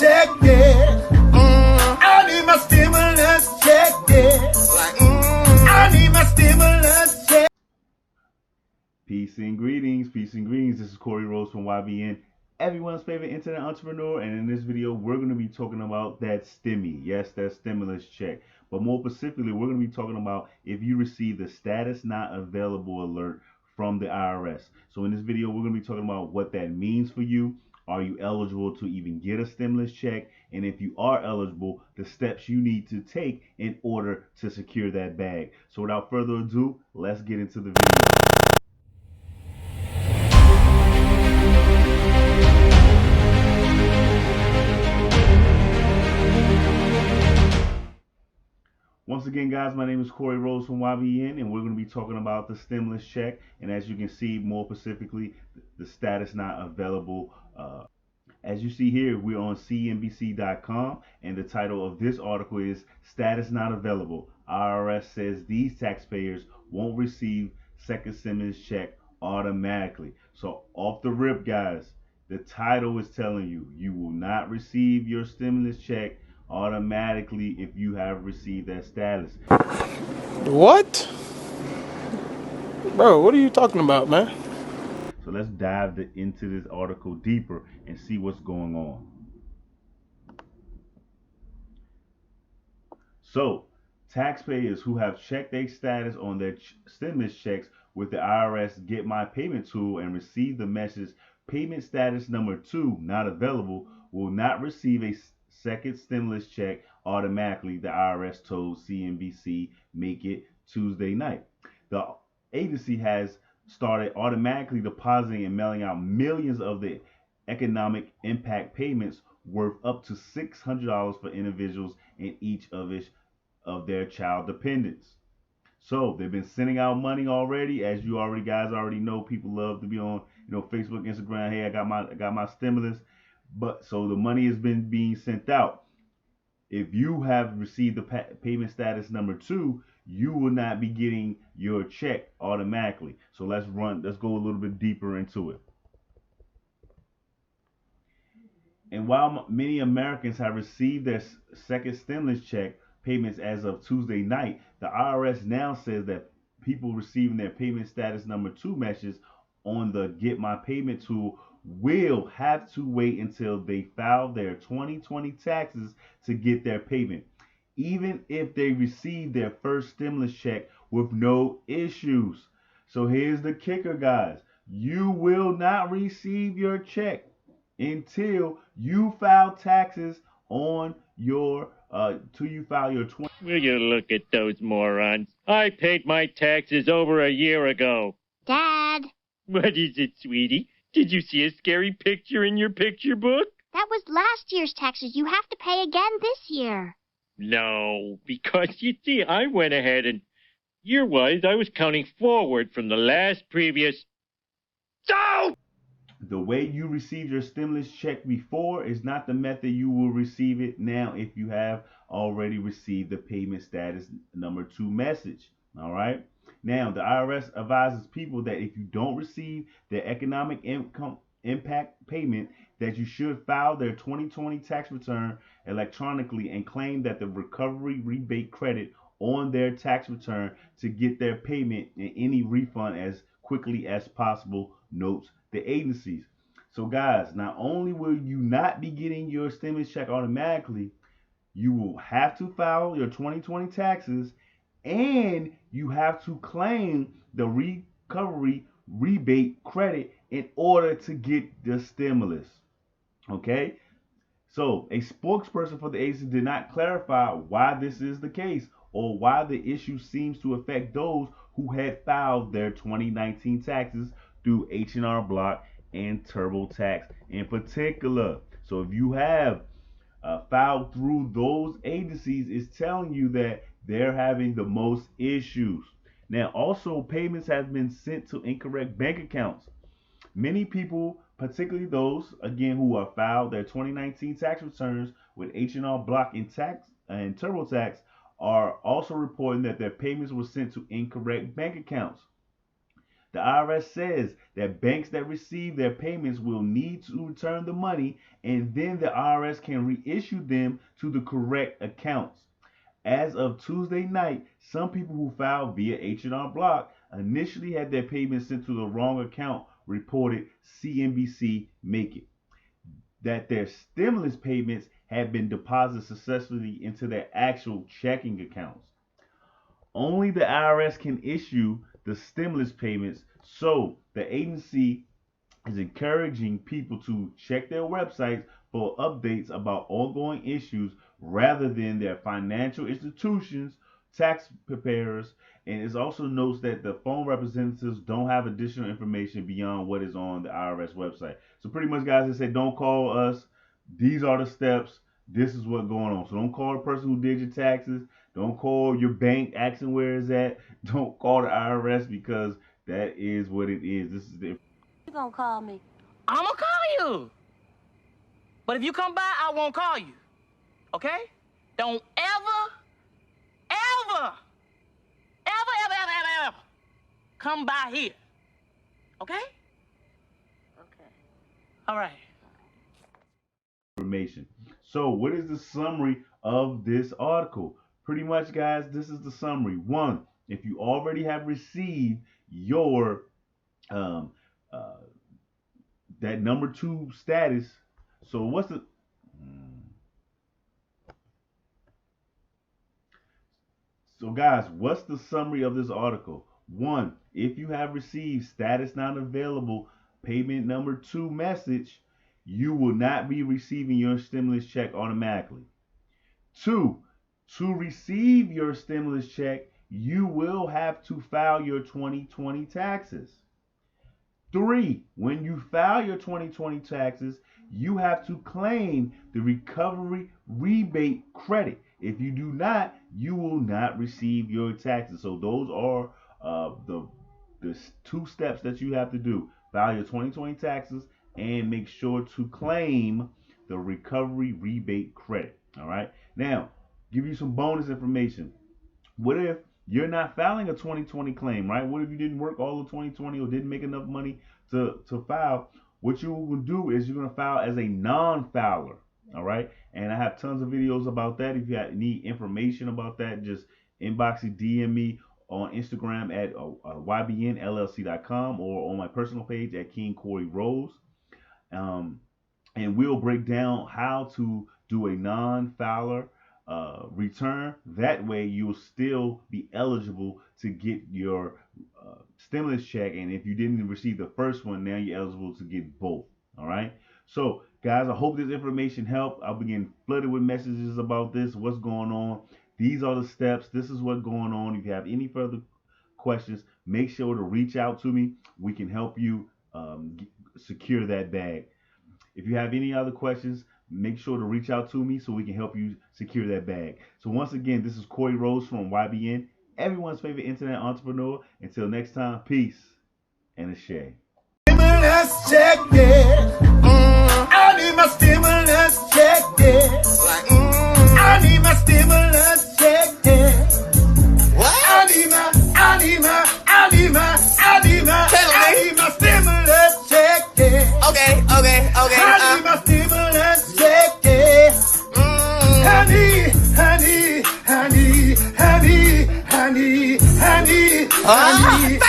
check, yeah. I need my stimulus check, yeah. I need my stimulus check. Peace and greetings, peace and greetings. This is Corey Rose from YBN, everyone's favorite internet entrepreneur. And in this video, we're going to be talking about that stimmy. Yes, that stimulus check. But more specifically, we're going to be talking about if you receive the status not available alert from the IRS. So in this video, we're going to be talking about what that means for you. Are you eligible to even get a stimulus check? And if you are eligible, the steps you need to take in order to secure that bag. So without further ado, let's get into the video. Once again, guys, my name is Corey Rose from YBN, and we're going to be talking about the stimulus check. And as you can see, more specifically, the status not available. As you see here, we're on CNBC.com, and the title of this article is Status Not Available. IRS says these taxpayers won't receive second stimulus check automatically. So off the rip, guys, the title is telling you you will not receive your stimulus check automatically if you have received that status. What? Bro, what are you talking about, man? So let's dive into this article deeper and see what's going on. So, taxpayers who have checked their status on their stimulus checks with the IRS Get My Payment tool and receive the message payment status number 2 not available will not receive a second stimulus check automatically, the IRS told CNBC Make It Tuesday night. The agency has started automatically depositing and mailing out millions of the economic impact payments worth up to $600 for individuals and each of their child dependents. So they've been sending out money already, as you guys already know. People love to be on, Facebook, Instagram. Hey, I got my stimulus, but so the money has been being sent out. If you have received the payment status number 2, you will not be getting your check automatically. So let's go a little bit deeper into it. And while many Americans have received their second stimulus check payments as of Tuesday night, the IRS now says that people receiving their payment status number 2 message on the Get My Payment tool will have to wait until they file their 2020 taxes to get their payment, even if they receive their first stimulus check with no issues. So here's the kicker, guys. You will not receive your check until you file taxes on your till you file your 20. Will you look at those morons? I paid my taxes over a year ago. Dad. What is it, sweetie? Did you see a scary picture in your picture book? That was last year's taxes. You have to pay again this year. No, because you see, I went ahead and year-wise, I was counting forward from the previous. So! The way you received your stimulus check before is not the method you will receive it now if you have already received the payment status number 2 message. All right. Now, the IRS advises people that if you don't receive their economic income impact payment, that you should file their 2020 tax return electronically and claim that the recovery rebate credit on their tax return to get their payment and any refund as quickly as possible, notes the agencies. So guys, not only will you not be getting your stimulus check automatically, you will have to file your 2020 taxes and you have to claim the recovery rebate credit in order to get the stimulus. Okay? So a spokesperson for the agency did not clarify why this is the case or why the issue seems to affect those who had filed their 2019 taxes through H&R Block and TurboTax in particular. So if you have filed through those agencies, it's telling you that they're having the most issues. Now, also, payments have been sent to incorrect bank accounts. Many people, particularly those, again, who have filed their 2019 tax returns with H&R Block and TurboTax, are also reporting that their payments were sent to incorrect bank accounts. The IRS says that banks that receive their payments will need to return the money, and then the IRS can reissue them to the correct accounts. As of Tuesday night, some people who filed via H&R Block initially had their payments sent to the wrong account, reported CNBC Make It. That their stimulus payments had been deposited successfully into their actual checking accounts. Only the IRS can issue the stimulus payments, so the agency is encouraging people to check their websites for updates about ongoing issues rather than their financial institutions, tax preparers, and it also notes that the phone representatives don't have additional information beyond what is on the IRS website. So pretty much, guys, they say don't call us. These are the steps. This is what's going on. So don't call the person who did your taxes. Don't call your bank asking where it's at. Don't call the IRS because that is what it is. This is the. You gonna call me? I'm gonna call you. But if you come by, I won't call you. Okay? Don't ever come by here. Okay? Okay. All right. Information. So what is the summary of this article? Pretty much, guys, this is the summary. 1, if you already have received your that number 2 status, so what's the So guys, what's the summary of this article? 1, if you have received status not available, payment number 2 message, you will not be receiving your stimulus check automatically. 2, to receive your stimulus check, you will have to file your 2020 taxes. 3, when you file your 2020 taxes, you have to claim the recovery rebate credit. If you do not, you will not receive your taxes. So those are the 2 steps that you have to do. File your 2020 taxes and make sure to claim the recovery rebate credit. All right. Now, give you some bonus information. What if you're not filing a 2020 claim, right? What if you didn't work all of 2020 or didn't make enough money to file? What you will do is you're going to file as a non-filer. All right. And I have tons of videos about that. If you need information about that, just inbox it, DM me on Instagram at ybnllc.com or on my personal page at King Corey Rose. And we'll break down how to do a non-filer return. That way you'll still be eligible to get your stimulus check. And if you didn't receive the first one, now you're eligible to get both. All right. So guys, I hope this information helped. I'll be getting flooded with messages about this, what's going on. These are the steps. This is what's going on. If you have any further questions, make sure to reach out to me. We can help you secure that bag. If you have any other questions, make sure to reach out to me so we can help you secure that bag. So once again, this is Corey Rose from YBN, everyone's favorite internet entrepreneur. Until next time, peace and a share. Stimulus check, yeah. I need my stimulus check, yeah. I need my stimulus check, yeah. What? I need my stimulus check, yeah. Okay. I need my stimulus check, yeah. I need.